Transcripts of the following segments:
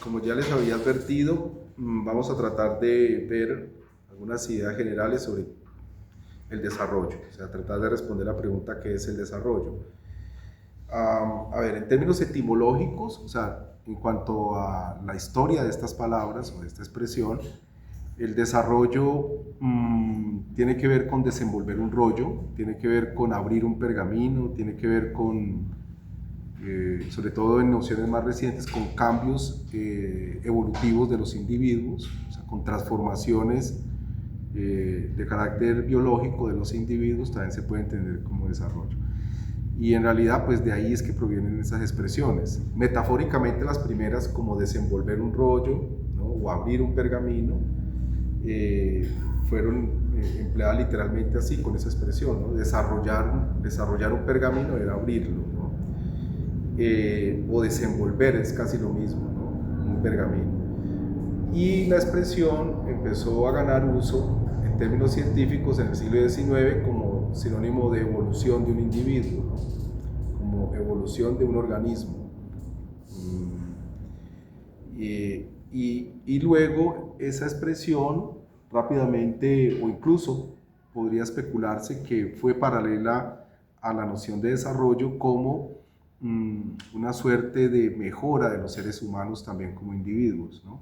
como ya les había advertido, vamos a tratar de ver algunas ideas generales sobre el desarrollo, o sea, tratar de responder la pregunta ¿qué es el desarrollo? A ver, en términos etimológicos, o sea, en cuanto a la historia de estas palabras o de esta expresión, el desarrollo tiene que ver con desenvolver un rollo, tiene que ver con abrir un pergamino, tiene que ver con, sobre todo en nociones más recientes, con cambios evolutivos de los individuos, o sea, con transformaciones de carácter biológico de los individuos, también se puede entender como desarrollo. Y en realidad, pues de ahí es que provienen esas expresiones. Metafóricamente, las primeras, como desenvolver un rollo, ¿no? O abrir un pergamino, fueron empleadas literalmente así, con esa expresión, ¿no? Desarrollar un pergamino era abrirlo, ¿no? O desenvolver es casi lo mismo, ¿no? Un pergamino. Y la expresión empezó a ganar uso en términos científicos en el siglo XIX como sinónimo de evolución de un individuo, ¿no? Como evolución de un organismo. Y luego esa expresión rápidamente, o incluso podría especularse que fue paralela a la noción de desarrollo como una suerte de mejora de los seres humanos también como individuos, ¿no?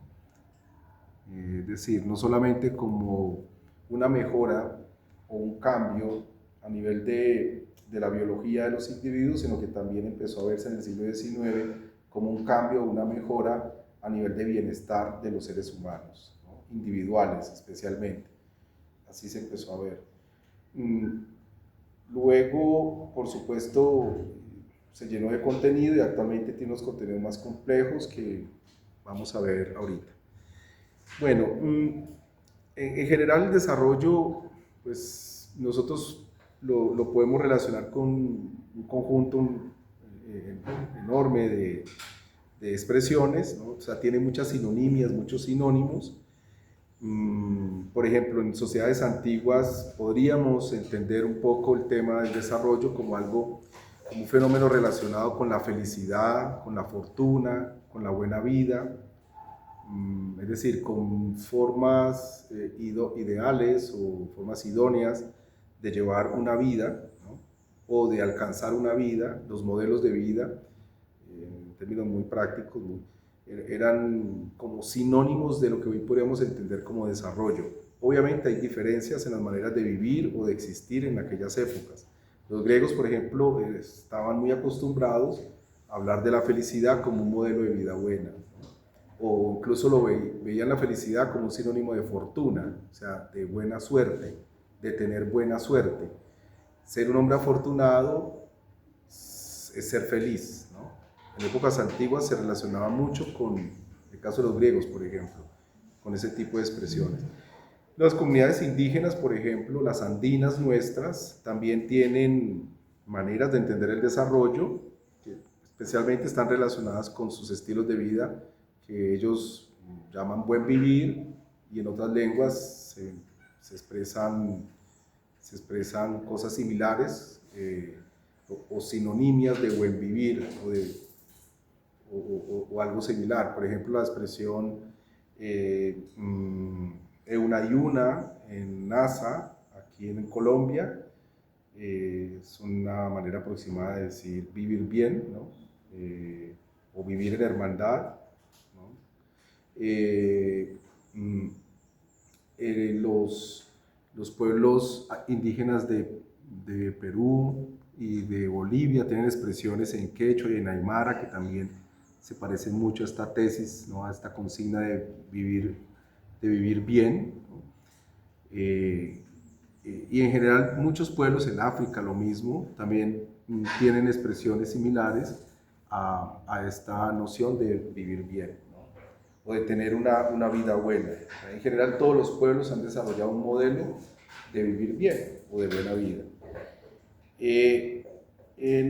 Es decir, no solamente como una mejora o un cambio a nivel de la biología de los individuos, sino que también empezó a verse en el siglo XIX como un cambio, una mejora a nivel de bienestar de los seres humanos, ¿no? Individuales especialmente. Así se empezó a ver. Luego, por supuesto, se llenó de contenido y actualmente tiene unos contenidos más complejos que vamos a ver ahorita. Bueno, en general el desarrollo, pues nosotros lo podemos relacionar con un conjunto enorme de expresiones, ¿no? O sea, tiene muchas sinonimias, muchos sinónimos. Por ejemplo, en sociedades antiguas podríamos entender un poco el tema del desarrollo como algo, como un fenómeno relacionado con la felicidad, con la fortuna, con la buena vida, es decir, con formas ideales o formas idóneas de llevar una vida, ¿no? O de alcanzar una vida, los modelos de vida, en términos muy prácticos, eran como sinónimos de lo que hoy podríamos entender como desarrollo. Obviamente hay diferencias en las maneras de vivir o de existir en aquellas épocas. Los griegos, por ejemplo, estaban muy acostumbrados a hablar de la felicidad como un modelo de vida buena, ¿no? O incluso veían la felicidad como un sinónimo de fortuna, o sea, de buena suerte, de tener buena suerte. Ser un hombre afortunado es ser feliz, ¿no? En épocas antiguas se relacionaba mucho con el caso de los griegos, por ejemplo, con ese tipo de expresiones. Las comunidades indígenas, por ejemplo, las andinas nuestras, también tienen maneras de entender el desarrollo que especialmente están relacionadas con sus estilos de vida que ellos llaman buen vivir, y en otras lenguas se expresan cosas similares o sinonimias de buen vivir o algo similar. Por ejemplo, la expresión Eunayuna en NASA, aquí en Colombia, es una manera aproximada de decir vivir bien, ¿no? O vivir en hermandad, ¿no? Mm, los pueblos indígenas de Perú y de Bolivia tienen expresiones en quechua y en aymara que también se parecen mucho a esta tesis, ¿no? A esta consigna de vivir bien, ¿no? Y en general muchos pueblos en África lo mismo, también tienen expresiones similares a esta noción de vivir bien, ¿no? O de tener una vida buena. En general todos los pueblos han desarrollado un modelo de vivir bien o de buena vida.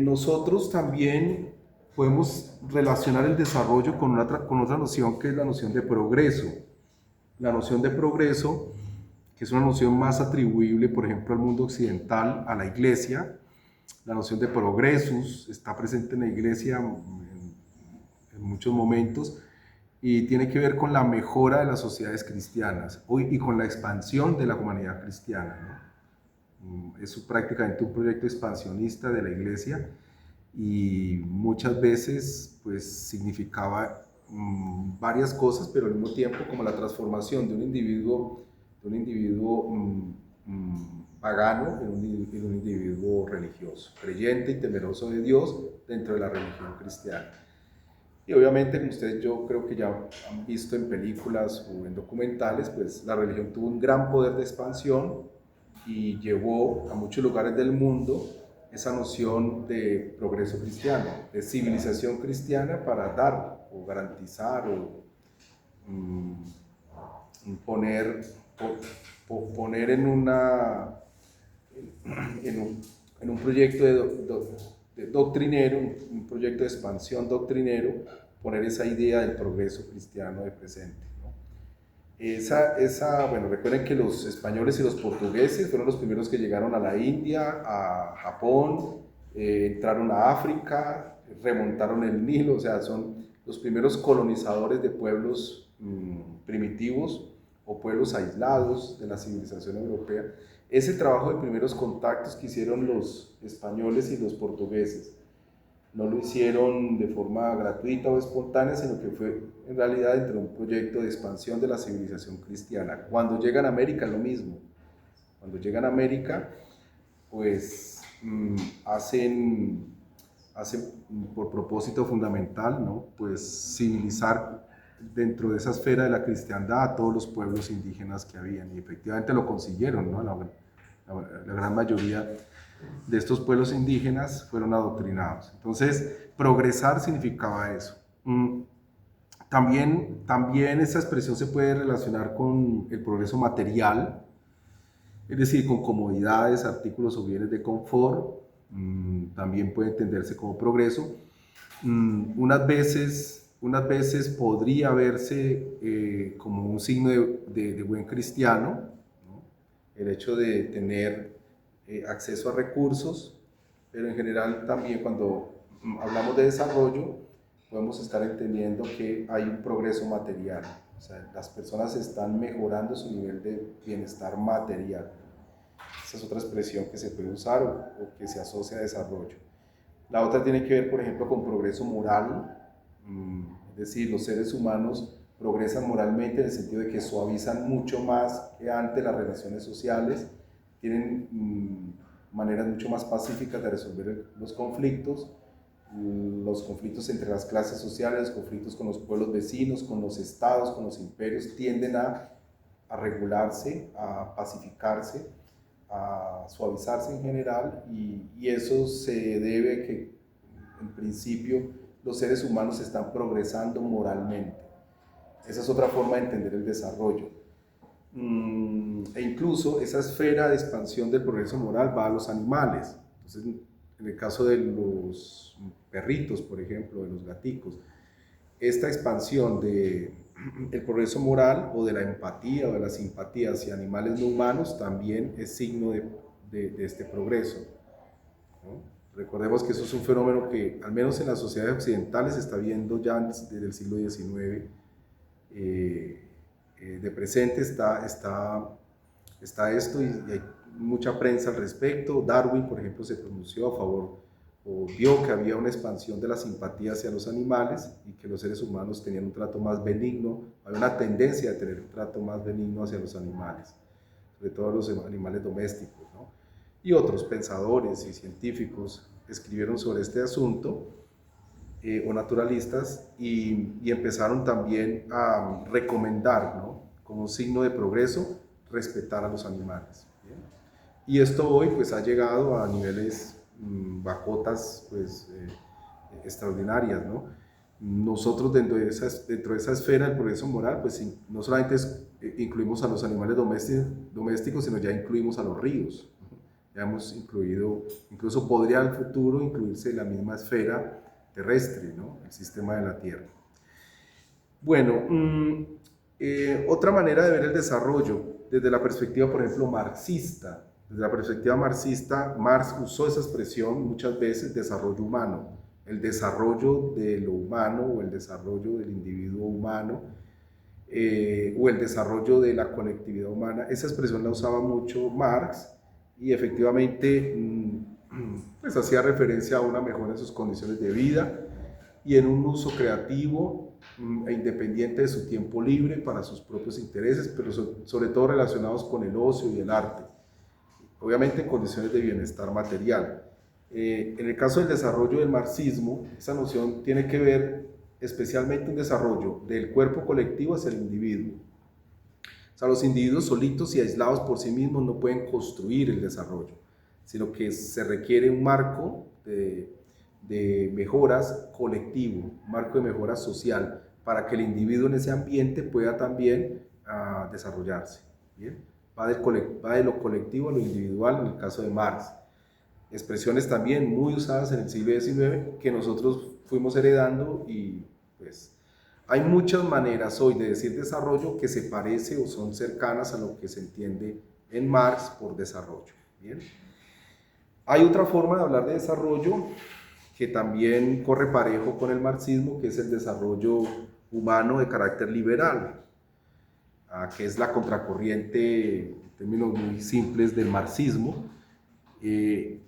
Nosotros también podemos relacionar el desarrollo con otra noción que es la noción de progreso. La noción de progreso, que es una noción más atribuible, por ejemplo, al mundo occidental, a la iglesia. La noción de progresus está presente en la iglesia en muchos momentos, y tiene que ver con la mejora de las sociedades cristianas y con la expansión de la humanidad cristiana, ¿no? Es prácticamente un proyecto expansionista de la iglesia y muchas veces pues significaba varias cosas, pero al mismo tiempo como la transformación de un individuo pagano en un individuo religioso, creyente y temeroso de Dios dentro de la religión cristiana. Y obviamente, como ustedes yo creo que ya han visto en películas o en documentales, pues la religión tuvo un gran poder de expansión y llevó a muchos lugares del mundo esa noción de progreso cristiano, de civilización cristiana para dar o garantizar o poner en un proyecto de doctrinero, un proyecto de expansión doctrinero, poner esa idea del progreso cristiano de presente, ¿no? Bueno, recuerden que los españoles y los portugueses fueron los primeros que llegaron a la India, a Japón, entraron a África, remontaron el Nilo, o sea, son los primeros colonizadores de pueblos primitivos o pueblos aislados de la civilización europea. Ese trabajo de primeros contactos que hicieron los españoles y los portugueses no lo hicieron de forma gratuita o espontánea, sino que fue en realidad dentro de un proyecto de expansión de la civilización cristiana. Cuando llegan a América es lo mismo. Cuando llegan a América, pues hacen por propósito fundamental, ¿no? Pues civilizar dentro de esa esfera de la cristiandad a todos los pueblos indígenas que habían, y efectivamente lo consiguieron, ¿no? La gran mayoría de estos pueblos indígenas fueron adoctrinados. Entonces, progresar significaba eso. También esa expresión se puede relacionar con el progreso material, es decir, con comodidades, artículos o bienes de confort. También puede entenderse como progreso. Unas veces podría verse como un signo de buen cristiano, ¿no? El hecho de tener acceso a recursos, pero en general también cuando hablamos de desarrollo podemos estar entendiendo que hay un progreso material, o sea, las personas están mejorando su nivel de bienestar material. Esa es otra expresión que se puede usar o que se asocia a desarrollo. La otra tiene que ver, por ejemplo, con progreso moral, es decir, los seres humanos progresan moralmente en el sentido de que suavizan mucho más que antes las relaciones sociales, tienen maneras mucho más pacíficas de resolver los conflictos entre las clases sociales, los conflictos con los pueblos vecinos, con los estados, con los imperios, tienden a regularse, a pacificarse, a suavizarse en general, y eso se debe a que en principio los seres humanos están progresando moralmente. Esa es otra forma de entender el desarrollo. E incluso esa esfera de expansión del progreso moral va a los animales. Entonces, en el caso de los perritos, por ejemplo, de los gaticos, esta expansión del progreso moral o de la empatía o de la simpatía hacia animales no humanos también es signo de este progreso, ¿no? Recordemos que eso es un fenómeno que, al menos en las sociedades occidentales, se está viendo ya desde el siglo XIX. De presente está esto, y hay mucha prensa al respecto. Darwin, por ejemplo, se pronunció a favor o vio que había una expansión de la simpatía hacia los animales y que los seres humanos tenían un trato más benigno, había una tendencia a tener un trato más benigno hacia los animales, sobre todo los animales domésticos, ¿no? Y otros pensadores y científicos escribieron sobre este asunto, o naturalistas, y empezaron también a recomendar, ¿no?, como signo de progreso, respetar a los animales. ¿Bien? Y esto hoy pues ha llegado a niveles, cotas pues, extraordinarias, ¿no? Nosotros dentro de esa esfera del progreso moral, pues no solamente incluimos a los animales domésticos, sino ya incluimos a los ríos. Ya hemos incluido, incluso podría en el futuro incluirse en la misma esfera terrestre, ¿no?, el sistema de la Tierra. Bueno, otra manera de ver el desarrollo, desde la perspectiva, por ejemplo, marxista. Desde la perspectiva marxista, Marx usó esa expresión muchas veces, desarrollo humano. el desarrollo de lo humano o el desarrollo del individuo humano o el desarrollo de la colectividad humana. Esa expresión la usaba mucho Marx y efectivamente pues hacía referencia a una mejora en sus condiciones de vida y en un uso creativo e independiente de su tiempo libre para sus propios intereses, pero sobre todo relacionados con el ocio y el arte, obviamente en condiciones de bienestar material. En el caso del desarrollo del marxismo, esa noción tiene que ver especialmente un desarrollo del cuerpo colectivo hacia el individuo. O sea, los individuos solitos y aislados por sí mismos no pueden construir el desarrollo, sino que se requiere un marco de mejoras colectivo, un marco de mejora social, para que el individuo en ese ambiente pueda también desarrollarse. ¿Bien? Va de lo colectivo a lo individual en el caso de Marx. Expresiones también muy usadas en el siglo XIX que nosotros fuimos heredando y pues hay muchas maneras hoy de decir desarrollo que se parece o son cercanas a lo que se entiende en Marx por desarrollo. ¿Bien? Hay otra forma de hablar de desarrollo que también corre parejo con el marxismo, que es el desarrollo humano de carácter liberal, que es la contracorriente, en términos muy simples, del marxismo,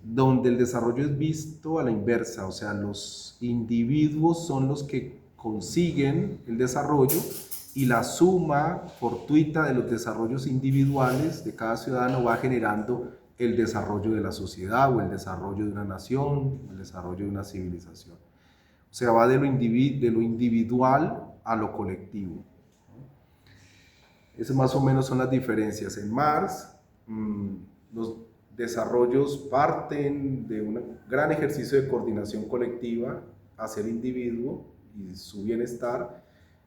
donde el desarrollo es visto a la inversa, o sea, los individuos son los que consiguen el desarrollo y la suma fortuita de los desarrollos individuales de cada ciudadano va generando el desarrollo de la sociedad o el desarrollo de una nación, el desarrollo de una civilización. O sea, va de lo individual a lo colectivo. Esas más o menos son las diferencias. En Marx, los desarrollos parten de un gran ejercicio de coordinación colectiva hacia el individuo y su bienestar.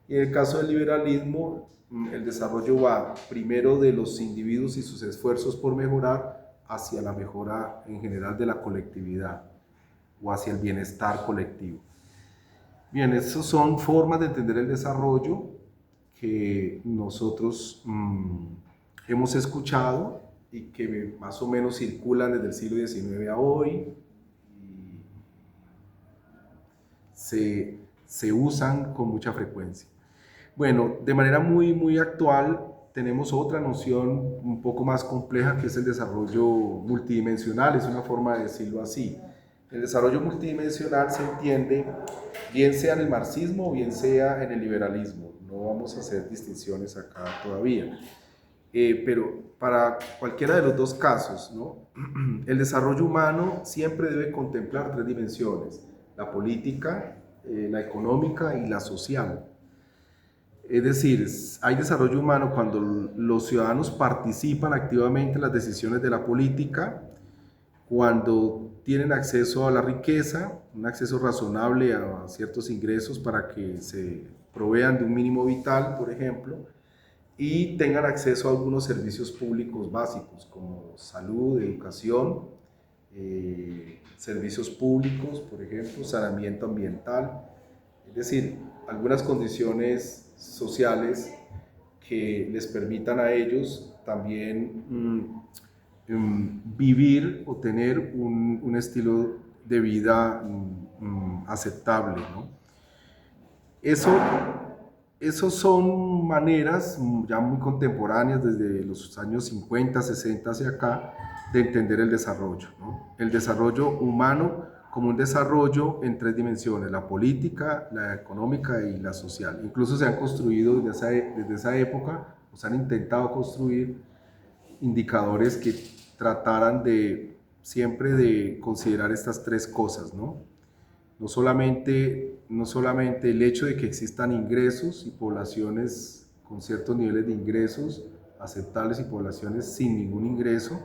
Y en el caso del liberalismo, el desarrollo va primero de los individuos y sus esfuerzos por mejorar hacia la mejora en general de la colectividad o hacia el bienestar colectivo. Bien, esas son formas de entender el desarrollo que nosotros hemos escuchado y que más o menos circulan desde el siglo XIX a hoy y se usan con mucha frecuencia. Bueno, de manera muy actual tenemos otra noción un poco más compleja que es el desarrollo multidimensional, es una forma de decirlo así. El desarrollo multidimensional se entiende bien sea en el marxismo o bien sea en el liberalismo. No vamos a hacer distinciones acá todavía. Pero para cualquiera de los dos casos, ¿no? El desarrollo humano siempre debe contemplar tres dimensiones: la política, la económica y la social. Es decir, hay desarrollo humano cuando los ciudadanos participan activamente en las decisiones de la política, cuando tienen acceso a la riqueza, un acceso razonable a ciertos ingresos para que se provean de un mínimo vital, por ejemplo, y tengan acceso a algunos servicios públicos básicos como salud, educación, servicios públicos, por ejemplo, saneamiento ambiental, es decir, algunas condiciones sociales que les permitan a ellos también vivir o tener un estilo de vida aceptable, ¿no? Eso son maneras ya muy contemporáneas, desde los años 50, 60 hacia acá, de entender el desarrollo, ¿no? El desarrollo humano como un desarrollo en tres dimensiones: la política, la económica y la social. Incluso se han construido desde esa época, o se han intentado construir indicadores que trataran siempre de considerar estas tres cosas, ¿no? No solamente el hecho de que existan ingresos y poblaciones con ciertos niveles de ingresos aceptables y poblaciones sin ningún ingreso,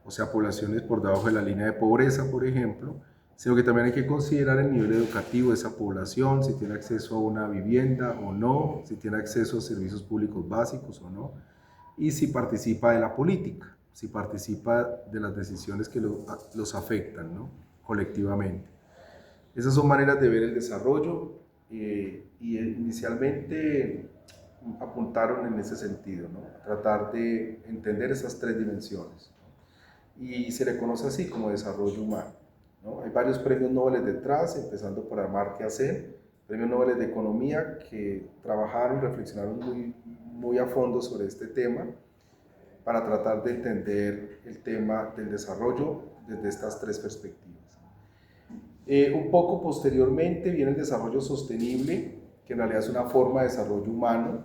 o sea, poblaciones por debajo de la línea de pobreza, por ejemplo, sino que también hay que considerar el nivel educativo de esa población, si tiene acceso a una vivienda o no, si tiene acceso a servicios públicos básicos o no, y si participa de la política, si participa de las decisiones que los afectan, ¿no? Colectivamente. Esas son maneras de ver el desarrollo y inicialmente apuntaron en ese sentido, ¿no? Tratar de entender esas tres dimensiones, ¿no? Y se le conoce así como desarrollo humano. ¿no? Hay varios premios Nobel detrás, empezando por Amartya Sen, premios Nobel de Economía, que trabajaron, reflexionaron muy a fondo sobre este tema para tratar de entender el tema del desarrollo desde estas tres perspectivas. Un poco posteriormente viene el desarrollo sostenible, que en realidad es una forma de desarrollo humano,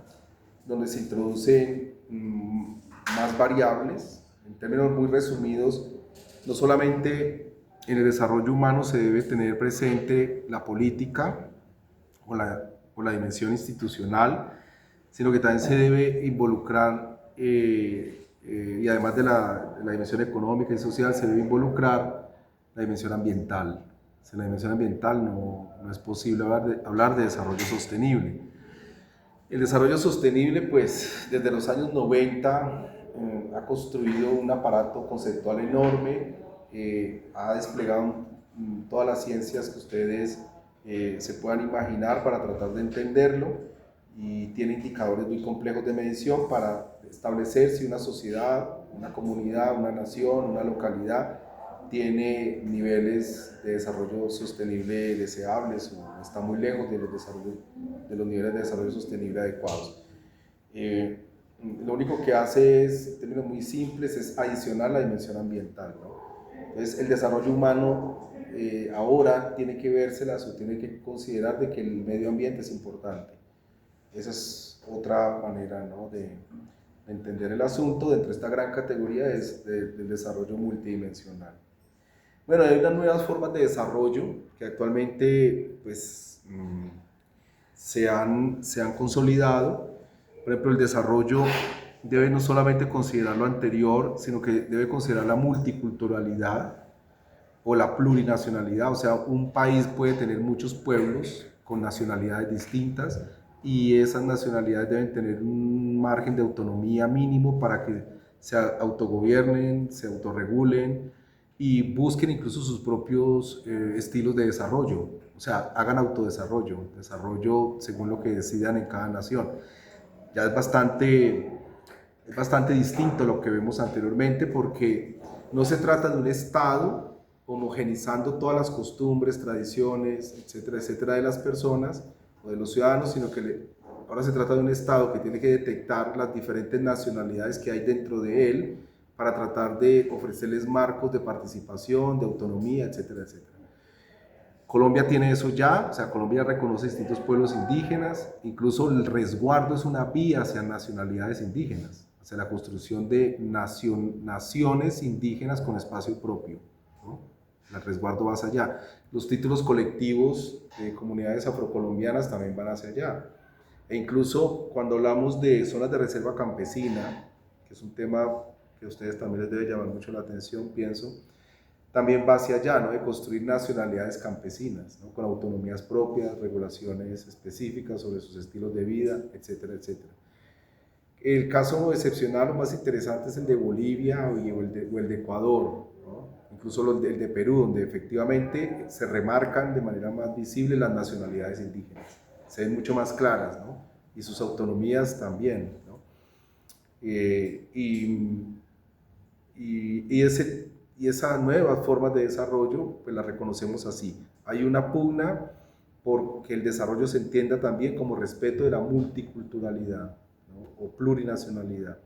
donde se introducen más variables. En términos muy resumidos, no solamente en el desarrollo humano se debe tener presente la política o la dimensión institucional, sino que también se debe involucrar, y además de la dimensión económica y social, se debe involucrar la dimensión ambiental. Sin la dimensión ambiental no es posible hablar de desarrollo sostenible. El desarrollo sostenible, pues, desde los años 90 ha construido un aparato conceptual enorme, ha desplegado todas las ciencias que ustedes se puedan imaginar para tratar de entenderlo, y tiene indicadores muy complejos de medición para establecer si una sociedad, una comunidad, una nación, una localidad tiene niveles de desarrollo sostenible deseables o está muy lejos de los niveles de desarrollo sostenible adecuados. Lo único que hace es, en términos muy simples, es adicionar la dimensión ambiental, ¿no? Entonces, el desarrollo humano ahora tiene que vérselas o tiene que considerar de que el medio ambiente es importante. Esa es otra manera, ¿no?, de entender el asunto dentro de esta gran categoría del desarrollo multidimensional. Bueno, hay unas nuevas formas de desarrollo que actualmente pues, se han consolidado. Por ejemplo, el desarrollo debe no solamente considerar lo anterior, sino que debe considerar la multiculturalidad o la plurinacionalidad. O sea, un país puede tener muchos pueblos con nacionalidades distintas, y esas nacionalidades deben tener un margen de autonomía mínimo para que se autogobiernen, se autorregulen y busquen incluso sus propios estilos de desarrollo, o sea, hagan autodesarrollo, desarrollo según lo que decidan en cada nación. Ya es bastante distinto a lo que vemos anteriormente, porque no se trata de un Estado homogenizando todas las costumbres, tradiciones, etcétera, etcétera, de las personas o de los ciudadanos, sino que ahora se trata de un Estado que tiene que detectar las diferentes nacionalidades que hay dentro de él para tratar de ofrecerles marcos de participación, de autonomía, etcétera, etcétera. Colombia tiene eso ya, o sea, Colombia reconoce distintos pueblos indígenas, incluso el resguardo es una vía hacia nacionalidades indígenas, hacia la construcción de naciones indígenas con espacio propio, ¿no? El resguardo va hacia allá. Los títulos colectivos de comunidades afrocolombianas también van hacia allá. E incluso cuando hablamos de zonas de reserva campesina, que es un tema que a ustedes también les debe llamar mucho la atención, pienso, también va hacia allá, ¿no?, de construir nacionalidades campesinas, ¿no?, con autonomías propias, regulaciones específicas sobre sus estilos de vida, etcétera, etcétera. El caso excepcional o más interesante es el de Bolivia o el de Ecuador, ¿no?, incluso el de Perú, donde efectivamente se remarcan de manera más visible las nacionalidades indígenas, se ven mucho más claras, ¿no?, y sus autonomías también, ¿no? Y esas nuevas formas de desarrollo, pues las reconocemos así. Hay una pugna porque el desarrollo se entienda también como respeto de la multiculturalidad, ¿no?, o plurinacionalidad.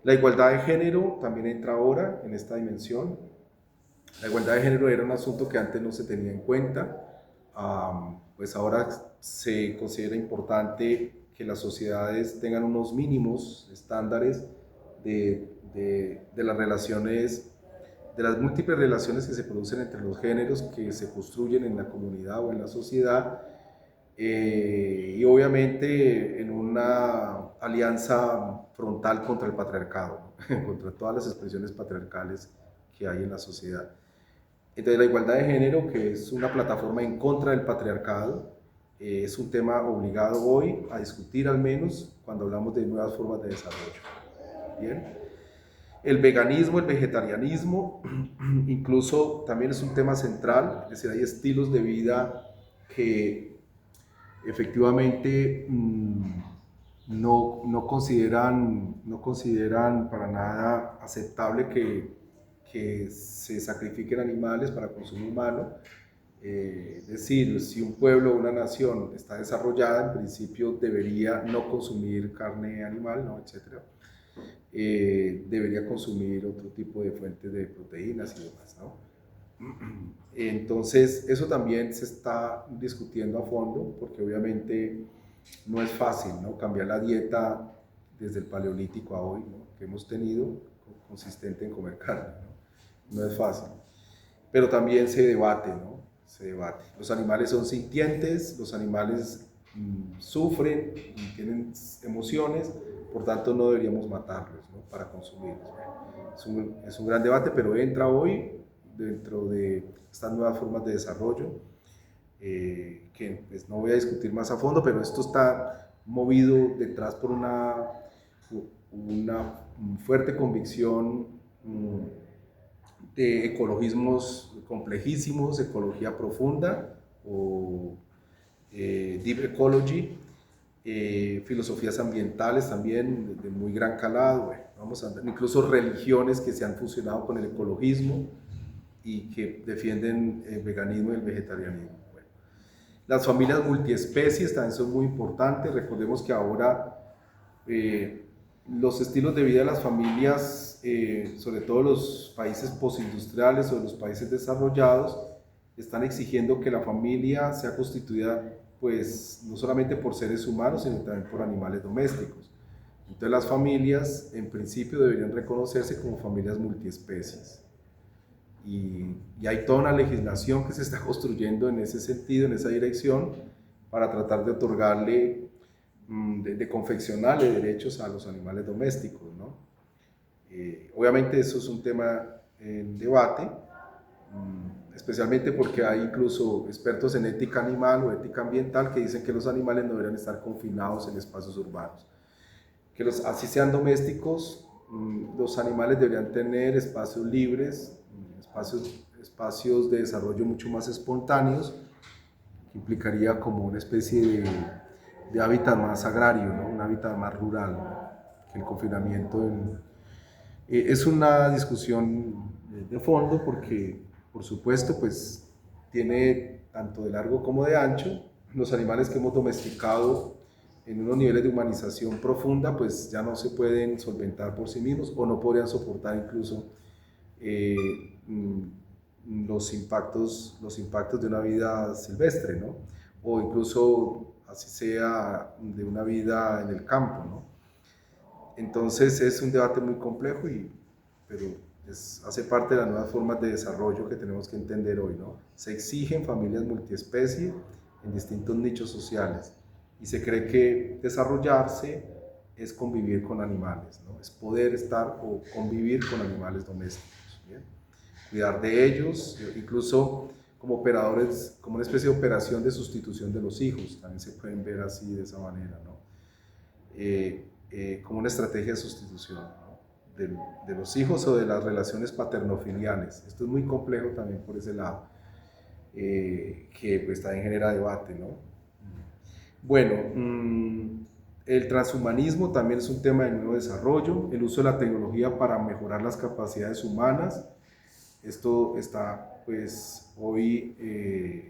La igualdad de género también entra ahora en esta dimensión. La igualdad de género era un asunto que antes no se tenía en cuenta, pues ahora se considera importante que las sociedades tengan unos mínimos estándares de las relaciones, de las múltiples relaciones que se producen entre los géneros que se construyen en la comunidad o en la sociedad, y obviamente en una alianza frontal contra el patriarcado, contra todas las expresiones patriarcales que hay en la sociedad. Entonces, la igualdad de género, que es una plataforma en contra del patriarcado, es un tema obligado hoy a discutir, al menos cuando hablamos de nuevas formas de desarrollo. Bien. El veganismo, el vegetarianismo, incluso también es un tema central, es decir, hay estilos de vida que efectivamente no consideran para nada aceptable que que se sacrifiquen animales para consumo humano. Es decir, si un pueblo o una nación está desarrollada, en principio debería no consumir carne animal, ¿no? Etcétera. Debería consumir otro tipo de fuentes de proteínas y demás, ¿no? Entonces, eso también se está discutiendo a fondo, porque obviamente no es fácil, ¿no? Cambiar la dieta desde el paleolítico a hoy, ¿no? Que hemos tenido, consistente en comer carne, ¿no? No es fácil. Pero también se debate, ¿no? Se debate. Los animales son sintientes, los animales sufren y tienen emociones, por tanto no deberíamos matarlos, ¿no? Para consumirlos. Es un gran debate, pero entra hoy dentro de estas nuevas formas de desarrollo, que pues, no voy a discutir más a fondo, pero esto está movido detrás por una fuerte convicción de ecologismos complejísimos, ecología profunda o deep ecology, filosofías ambientales también de muy gran calado, bueno, vamos a ver, incluso religiones que se han fusionado con el ecologismo y que defienden el veganismo y el vegetarianismo. Bueno, las familias multiespecies también son muy importantes. Recordemos que ahora los estilos de vida de las familias, sobre todo los países postindustriales o los países desarrollados, están exigiendo que la familia sea constituida pues no solamente por seres humanos, sino también por animales domésticos. Entonces las familias en principio deberían reconocerse como familias multiespecies. Y hay toda una legislación que se está construyendo en ese sentido, en esa dirección, para tratar de otorgarle, de confeccionarle derechos a los animales domésticos, ¿no? Obviamente eso es un tema en debate, especialmente porque hay incluso expertos en ética animal o ética ambiental que dicen que los animales no deberían estar confinados en espacios urbanos, que así sean domésticos, los animales deberían tener espacios libres, espacios de desarrollo mucho más espontáneos, que implicaría como una especie de hábitat más agrario, ¿no? Un hábitat más rural, ¿no? Que el confinamiento es una discusión de fondo porque, por supuesto, pues tiene tanto de largo como de ancho. Los animales que hemos domesticado en unos niveles de humanización profunda, pues ya no se pueden solventar por sí mismos o no podrían soportar incluso los impactos de una vida silvestre, ¿no? O incluso así sea de una vida en el campo, ¿no? Entonces es un debate muy complejo, pero hace parte de las nuevas formas de desarrollo que tenemos que entender hoy, ¿no? Se exigen familias multiespecie en distintos nichos sociales y se cree que desarrollarse es convivir con animales, ¿no? Es poder estar o convivir con animales domésticos, ¿bien? Cuidar de ellos, incluso como operadores, como una especie de operación de sustitución de los hijos, también se pueden ver así de esa manera, ¿no? Como una estrategia de sustitución, ¿no? de los hijos o de las relaciones paternofiliales. Esto es muy complejo también por ese lado, que pues también genera debate, ¿no? Bueno, el transhumanismo también es un tema de nuevo desarrollo, el uso de la tecnología para mejorar las capacidades humanas. Esto está pues hoy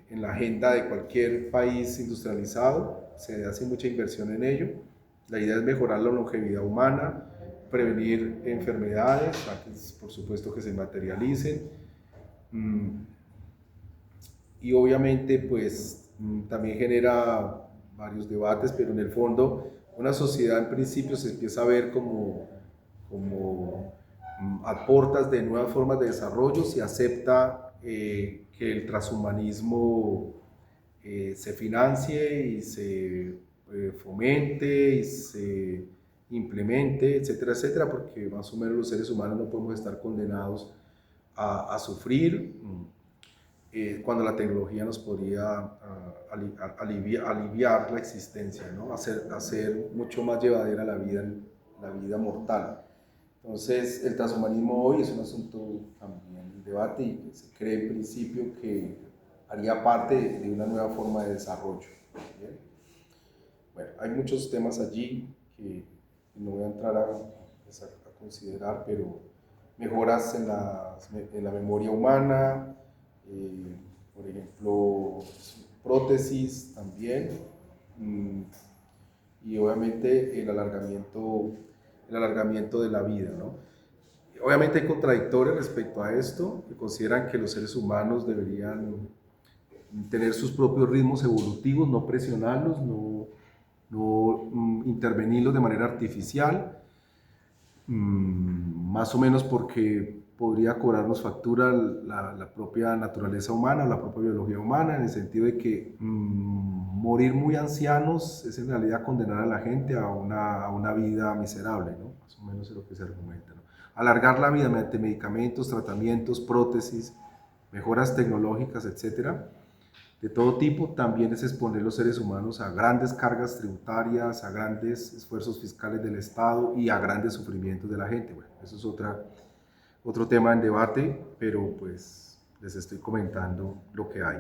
en la agenda de cualquier país industrializado, se hace mucha inversión en ello. La idea es mejorar la longevidad humana, prevenir enfermedades, antes por supuesto que se materialicen, y obviamente pues también genera varios debates, pero en el fondo una sociedad en principio se empieza a ver como aportas de nuevas formas de desarrollo si acepta que el transhumanismo se financie y se fomente y se implemente, etcétera, etcétera, porque más o menos los seres humanos no podemos estar condenados a sufrir cuando la tecnología nos podría aliviar la existencia, ¿no? hacer mucho más llevadera la vida mortal. Entonces, el transhumanismo hoy es un asunto también en debate y se cree en principio que haría parte de una nueva forma de desarrollo. ¿Bien? Bueno, hay muchos temas allí que no voy a entrar a considerar, pero mejoras en la memoria humana, por ejemplo, prótesis también, y obviamente el alargamiento de la vida, ¿no? Obviamente hay contradictores respecto a esto, que consideran que los seres humanos deberían tener sus propios ritmos evolutivos, no presionarlos, no intervenirlos de manera artificial, más o menos porque podría cobrarnos factura la propia naturaleza humana, la propia biología humana, en el sentido de que morir muy ancianos es en realidad condenar a la gente a una vida miserable, ¿no? Más o menos es lo que se argumenta, ¿no? Alargar la vida mediante medicamentos, tratamientos, prótesis, mejoras tecnológicas, etcétera, de todo tipo, también es exponer los seres humanos a grandes cargas tributarias, a grandes esfuerzos fiscales del Estado y a grandes sufrimientos de la gente. Bueno, eso es otro tema en debate, pero pues les estoy comentando lo que hay.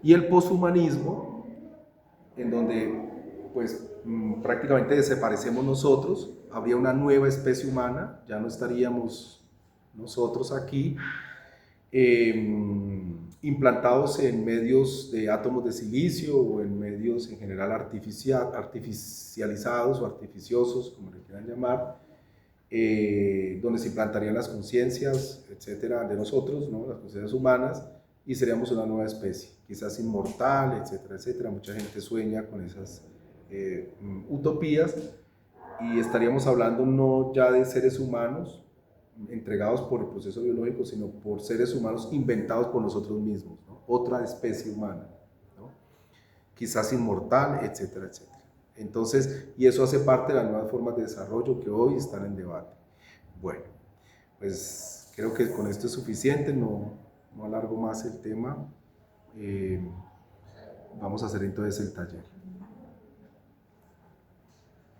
Y el poshumanismo, en donde pues prácticamente desaparecemos nosotros, habría una nueva especie humana, ya no estaríamos nosotros aquí, implantados en medios de átomos de silicio o en medios en general artificializados o artificiosos, como le quieran llamar, donde se implantarían las conciencias, etcétera, de nosotros, ¿no? Las conciencias humanas, y seríamos una nueva especie, quizás inmortal, etcétera, etcétera. Mucha gente sueña con esas utopías, y estaríamos hablando no ya de seres humanos entregados por el proceso biológico, sino por seres humanos inventados por nosotros mismos, ¿no? Otra especie humana, ¿no? Quizás inmortal, etcétera, etcétera. Entonces, y eso hace parte de las nuevas formas de desarrollo que hoy están en debate. Bueno, pues creo que con esto es suficiente, no alargo más el tema. Vamos a hacer entonces el taller.